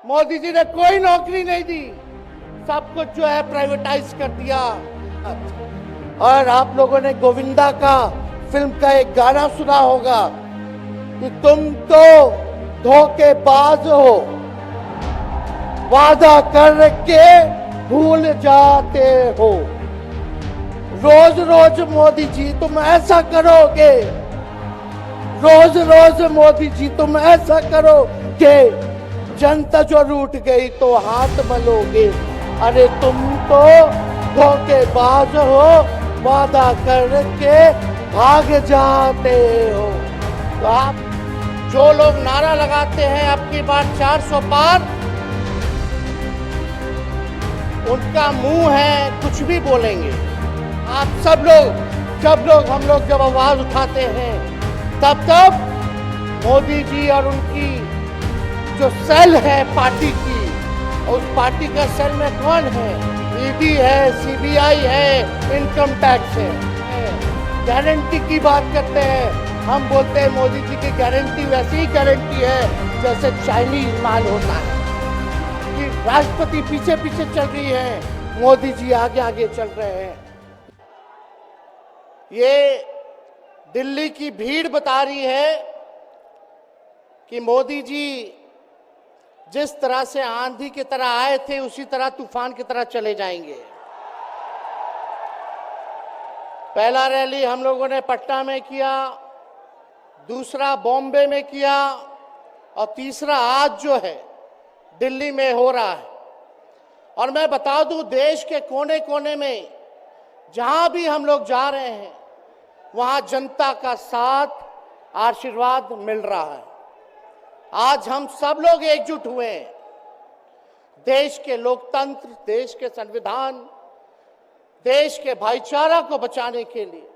मोदी जी ने कोई नौकरी नहीं दी, सब कुछ जो है प्राइवेटाइज कर दिया। और आप लोगों ने गोविंदा का फिल्म का एक गाना सुना होगा कि तुम तो धोखेबाज हो, वादा करके भूल जाते हो। रोज रोज मोदी जी तुम ऐसा करोगे, रोज रोज मोदी जी तुम ऐसा करोगे, जनता जो रूठ गई तो हाथ मलोगे। अरे तुम तो धोखेबाज हो, वादा करके भाग जाते हो। तो आप जो लोग नारा लगाते हैं अब की बार 400 पार, उनका मुंह है कुछ भी बोलेंगे। आप सब लोग हम लोग जब आवाज उठाते हैं तब मोदी जी और उनकी जो सेल है पार्टी की, उस पार्टी का सेल में कौन है? ईडी है, सीबीआई है, इनकम टैक्स है। गारंटी की बात करते हैं, हम बोलते हैं मोदी जी की गारंटी वैसी ही गारंटी है जैसे चाइनीज माल होता है कि राष्ट्रपति पीछे पीछे चल रही है, मोदी जी आगे आगे चल रहे हैं। ये दिल्ली की भीड़ बता रही है कि मोदी जी जिस तरह से आंधी की तरह आए थे उसी तरह तूफान की तरह चले जाएंगे। पहला रैली हम लोगों ने पटना में किया, दूसरा बॉम्बे में किया और तीसरा आज जो है दिल्ली में हो रहा है। और मैं बता दूं, देश के कोने कोने में जहां भी हम लोग जा रहे हैं वहां जनता का साथ, आशीर्वाद मिल रहा है। आज हम सब लोग एकजुट हुए हैं देश के लोकतंत्र, देश के संविधान, देश के भाईचारा को बचाने के लिए।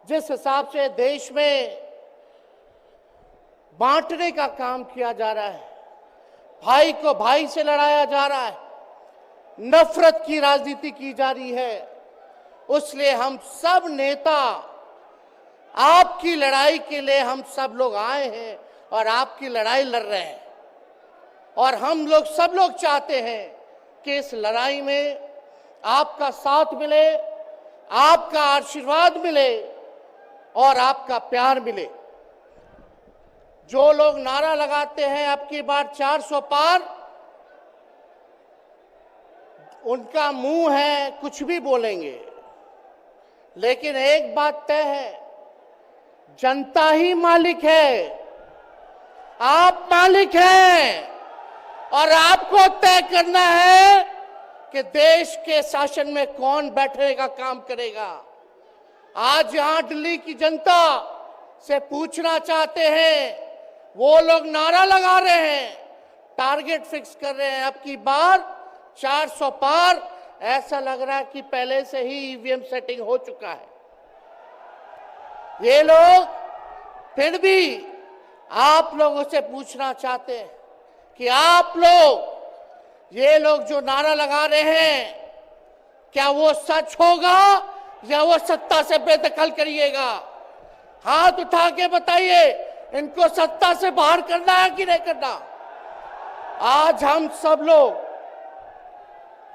जिस हिसाब से देश में बांटने का काम किया जा रहा है, भाई को भाई से लड़ाया जा रहा है, नफरत की राजनीति की जा रही है, उसलिए हम सब नेता आपकी लड़ाई के लिए हम सब लोग आए हैं और आपकी लड़ाई लड़ रहे हैं। और हम लोग सब लोग चाहते हैं कि इस लड़ाई में आपका साथ मिले, आपका आशीर्वाद मिले और आपका प्यार मिले। जो लोग नारा लगाते हैं अब की बार 400 पार, उनका मुंह है कुछ भी बोलेंगे, लेकिन एक बात तय है, जनता ही मालिक है, आप मालिक हैं और आपको तय करना है कि देश के शासन में कौन बैठने का काम करेगा। आज यहां दिल्ली की जनता से पूछना चाहते हैं, वो लोग नारा लगा रहे हैं, टारगेट फिक्स कर रहे हैं अब की बार 400 पार। ऐसा लग रहा है कि पहले से ही ईवीएम सेटिंग हो चुका है। ये लोग फिर भी आप लोगों से पूछना चाहते हैं कि आप लोग, ये लोग जो नारा लगा रहे हैं, क्या वो सच होगा या वो सत्ता से बेदखल करिएगा? हाथ उठा के बताइए, इनको सत्ता से बाहर करना है कि नहीं करना? आज हम सब लोग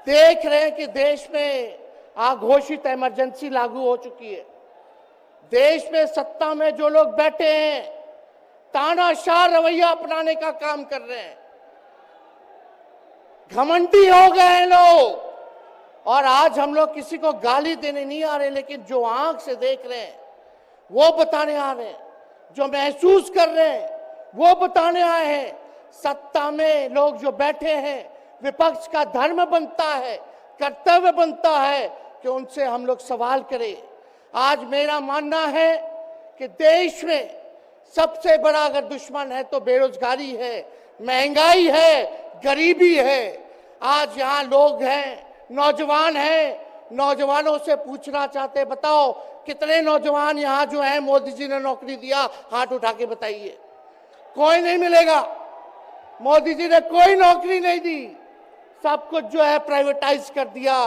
देख रहे हैं कि देश में अघोषित इमरजेंसी लागू हो चुकी है। देश में सत्ता में जो लोग बैठे हैं तानाशाह रवैया अपनाने का काम कर रहे हैं, घमंडी हो गए हैं लोग। और आज हम लोग किसी को गाली देने नहीं आ रहे, लेकिन जो आंख से देख रहे हैं वो बताने आ रहे हैं, जो महसूस कर रहे हैं वो बताने आए हैं। सत्ता में लोग जो बैठे हैं, विपक्ष का धर्म बनता है, कर्तव्य बनता है कि उनसे हम लोग सवाल करें। आज मेरा मानना है कि देश में सबसे बड़ा अगर दुश्मन है तो बेरोजगारी है, महंगाई है, गरीबी है। आज यहाँ लोग हैं, नौजवान हैं, नौजवानों से पूछना चाहते, बताओ कितने नौजवान यहाँ जो हैं मोदी जी ने नौकरी दिया? हाथ उठा के बताइए। कोई नहीं मिलेगा। मोदी जी ने कोई नौकरी नहीं दी, सब कुछ जो है प्राइवेटाइज कर दिया।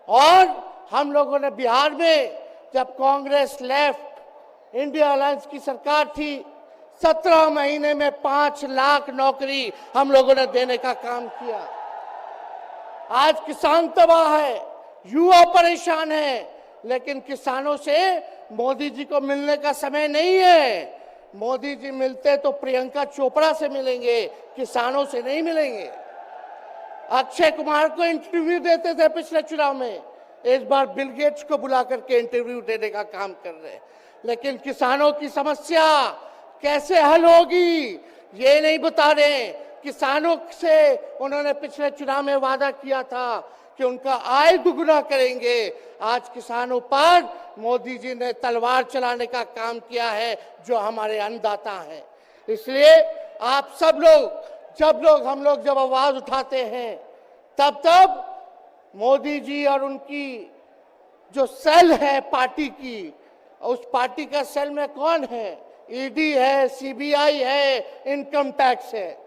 और हम लोगों ने बिहार में जब कांग्रेस लेफ्ट इंडिया अलायंस की सरकार थी, 17 महीने में 5 लाख नौकरी हम लोगों ने देने का काम किया। आज किसान तबाह है, युवा परेशान है, लेकिन किसानों से मोदी जी को मिलने का समय नहीं है। मोदी जी मिलते तो प्रियंका चोपड़ा से मिलेंगे, किसानों से नहीं मिलेंगे। अक्षय कुमार को इंटरव्यू देते थे पिछले चुनाव में, इस बार बिल गेट्स को बुला करके इंटरव्यू देने का काम कर रहे हैं। लेकिन किसानों की समस्या कैसे हल होगी ये नहीं बता रहे। किसानों से उन्होंने पिछले चुनाव में वादा किया था कि उनका आय दुगुना करेंगे। आज किसानों पर मोदी जी ने तलवार चलाने का काम किया है, जो हमारे अन्नदाता हैं। इसलिए आप सब लोग हम लोग जब आवाज उठाते हैं, तब मोदी जी और उनकी जो सेल है पार्टी की, उस पार्टी का सेल में कौन है? ईडी है, सीबीआई है, इनकम टैक्स है।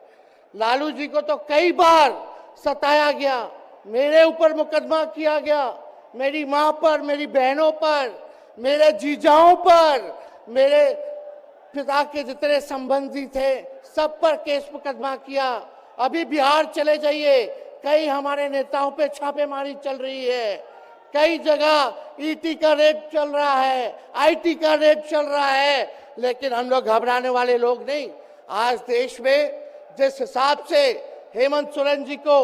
लालू जी को तो कई बार सताया गया, मेरे ऊपर मुकदमा किया गया, मेरी मां पर, मेरी बहनों पर, मेरे जीजाओं पर, मेरे पिता के जितने संबंधी थे सब पर केस मुकदमा किया। अभी बिहार चले जाइए, कई हमारे नेताओं पे छापेमारी चल रही है, कई जगह ईटी का रेड चल रहा है, आईटी का रेड चल रहा है, लेकिन हम लोग घबराने वाले लोग नहीं। आज देश में जिस हिसाब से हेमंत सोरेन जी को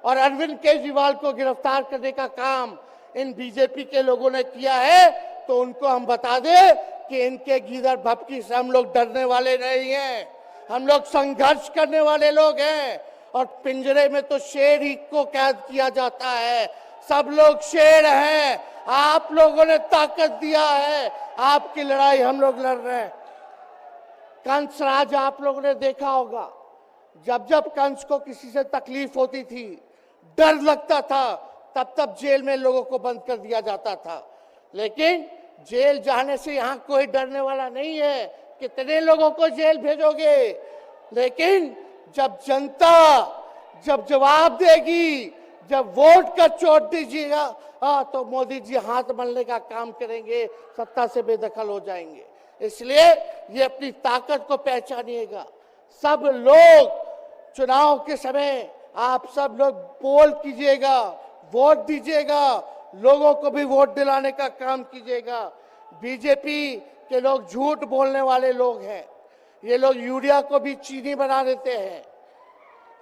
और अरविंद केजरीवाल को गिरफ्तार करने का काम इन बीजेपी के लोगों ने किया है, तो उनको हम बता दें कि इनके गीदड़ भपकी से हम लोग डरने वाले नहीं हैं। हम लोग संघर्ष करने वाले लोग हैं, और पिंजरे में तो शेर ही को कैद किया जाता है। सब लोग शेर हैं, आप लोगों ने ताकत दिया है, आपकी लड़ाई हम लोग लड़ रहे हैं। कंस राज आप लोगों ने देखा होगा, जब जब कंस को किसी से तकलीफ होती थी, डर लगता था, तब जेल में लोगों को बंद कर दिया जाता था। लेकिन जेल जाने से यहाँ कोई डरने वाला नहीं है। कितने लोगों को जेल भेजोगे? लेकिन जब जनता जब जवाब देगी, जब वोट का चोट दीजिएगा, तो मोदी जी हाथ मलने का काम करेंगे, सत्ता से बेदखल हो जाएंगे। इसलिए ये अपनी ताकत को पहचानिएगा। सब लोग चुनाव के समय आप सब लोग पोल कीजिएगा, वोट दीजिएगा, लोगों को भी वोट दिलाने का काम कीजिएगा। बीजेपी के लोग झूठ बोलने वाले लोग हैं। ये लोग यूरिया को भी चीनी बना देते हैं,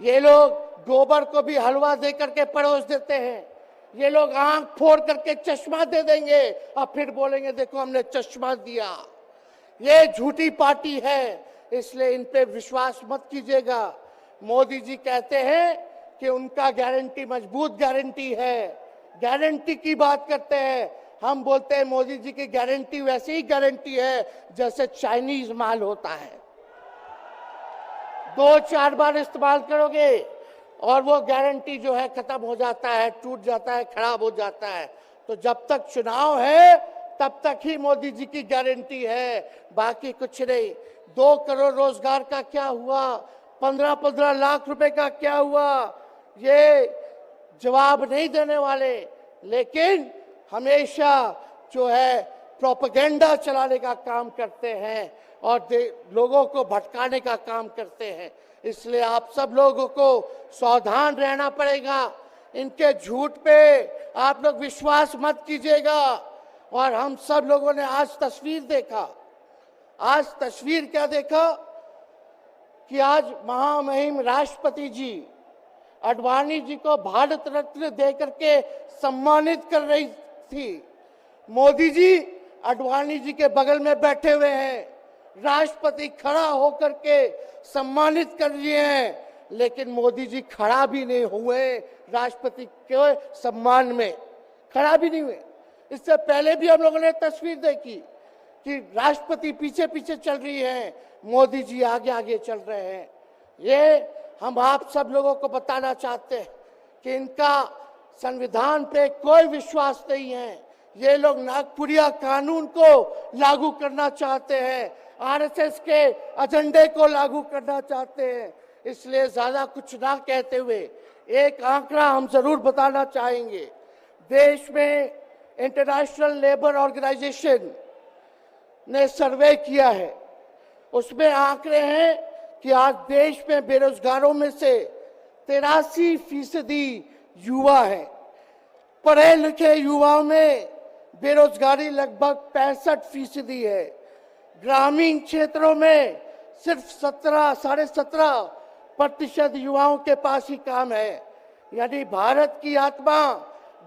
ये लोग गोबर को भी हलवा दे करके परोस देते हैं, ये लोग आंख फोड़ करके चश्मा दे देंगे और फिर बोलेंगे देखो हमने चश्मा दिया। ये झूठी पार्टी है, इसलिए इन पे विश्वास मत कीजिएगा। मोदी जी कहते हैं कि उनका गारंटी मजबूत गारंटी है, गारंटी की बात करते हैं। हम बोलते हैं मोदी जी की गारंटी वैसे ही गारंटी है जैसे चाइनीज माल होता है, 2-4 बार इस्तेमाल करोगे और वो गारंटी जो है खत्म हो जाता है, टूट जाता है, खराब हो जाता है। तो जब तक चुनाव है तब तक ही मोदी जी की गारंटी है, बाकी कुछ नहीं। 2 करोड़ रोजगार का क्या हुआ, 15-15 लाख रुपए का क्या हुआ, ये जवाब नहीं देने वाले। लेकिन हमेशा जो है प्रोपेगेंडा चलाने का काम करते हैं और लोगों को भटकाने का काम करते हैं। इसलिए आप सब लोगों को सावधान रहना पड़ेगा। इनके झूठ पे आप लोग विश्वास मत कीजिएगा। और हम सब लोगों ने आज तस्वीर देखा, आज तस्वीर क्या देखा कि आज महामहिम राष्ट्रपति जी आडवाणी जी को भारत रत्न देकर के सम्मानित कर रही थी। मोदी जी आडवाणी जी के बगल में बैठे हुए हैं, राष्ट्रपति खड़ा होकर के सम्मानित कर रहे हैं, लेकिन मोदी जी खड़ा भी नहीं हुए राष्ट्रपति के सम्मान में, खड़ा भी नहीं हुए। इससे पहले भी हम लोगों ने तस्वीर देखी कि राष्ट्रपति पीछे पीछे चल रही है, मोदी जी आगे आगे चल रहे हैं। ये हम आप सब लोगों को बताना चाहते हैं कि इनका संविधान पे कोई विश्वास नहीं है। ये लोग नागपुरिया कानून को लागू करना चाहते हैं, आरएसएस के एजेंडे को लागू करना चाहते हैं। इसलिए ज्यादा कुछ ना कहते हुए एक आंकड़ा हम जरूर बताना चाहेंगे। देश में इंटरनेशनल लेबर ऑर्गेनाइजेशन ने सर्वे किया है, उसमें आंकड़े हैं कि आज देश में बेरोजगारों में से 83% युवा हैं। पढ़े लिखे युवाओं में बेरोजगारी लगभग 65% है। ग्रामीण क्षेत्रों में सिर्फ 17.5% युवाओं के पास ही काम है। यानी भारत की आत्मा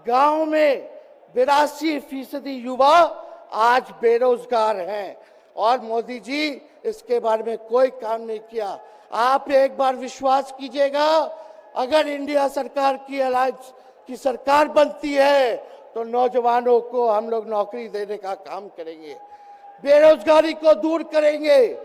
गांव में 82% युवा आज बेरोजगार हैं और मोदी जी इसके बारे में कोई काम नहीं किया। आप एक बार विश्वास कीजिएगा, अगर इंडिया सरकार की अलायंस की सरकार बनती है तो नौजवानों को हम लोग नौकरी देने का काम करेंगे, बेरोजगारी को दूर करेंगे,